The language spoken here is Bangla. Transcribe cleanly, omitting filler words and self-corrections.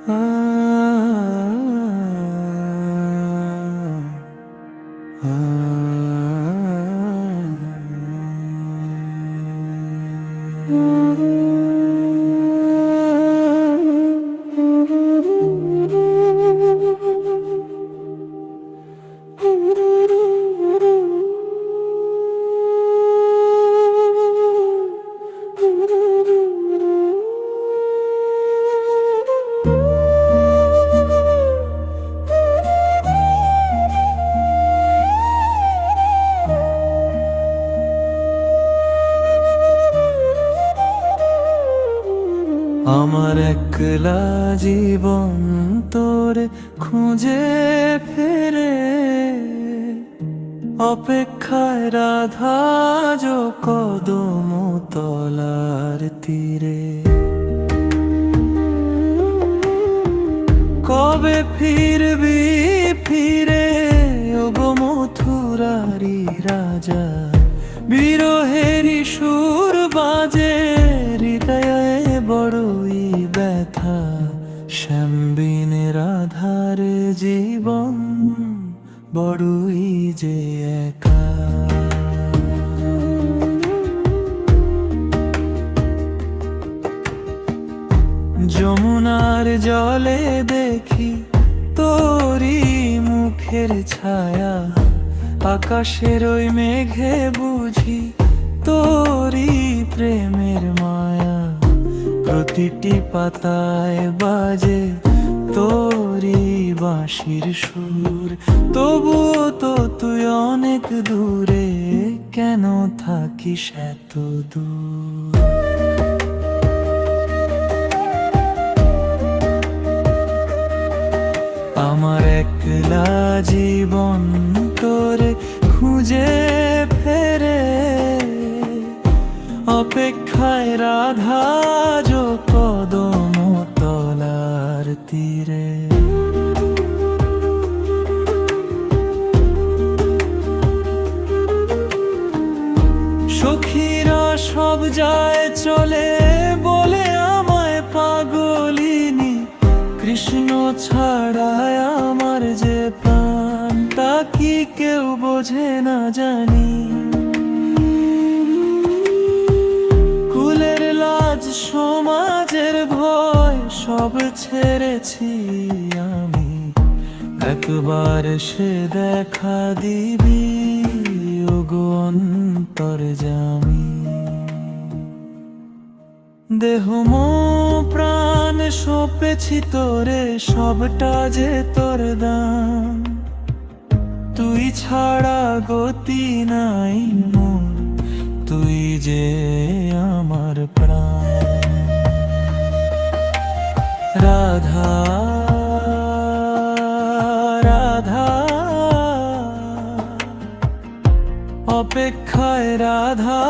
আমার একলা জীবন তোরে খুঁজে ফেরে, অপেক্ষায় রাধা যো কদম তলার তীরে। কবে ফিরবি ফিরে ওগো মথুরারি রাজা, বিরহেরি সুর বাজে হৃদয়ে বড়ই ব্যথা। শ্যামবিন রাধার জীবন বড়ই যে একা। যমুনার জলে দেখি তোরি মুখের ছায়া, আকাশের ওই মেঘে বুঝি তোরি প্রেমের মায়া। প্রতিটি পাতায় বাজে তোরি বাঁশির সুর, তবুও তো তুই অনেক দূরে, কেন থাকিস এত দূর? আমার একলা জীবন তোরে খুঁজে ফেরে, অপেক্ষায় রাধা যো কদম তলার তীরে। সখীরা সব যায় চলে বলে আমায় পাগলিনী, কৃষ্ণ ছাড়ায় আমার যে প্রাণ তা কি কেউ বোঝে না জানি। কুলের লাজ সমাজের ভয় সব ছেড়েছি আমি, একবার সে দেখা দিবি ওগো অন্তর্যামী। দেহ মন প্রাণ সঁপেছি তোরে, সবটা যে তোর দান। তুই ছাড়া গতি নাই মোর, তুই যে আমার প্রাণ। রাধা রাধা অপেক্ষায় রাধা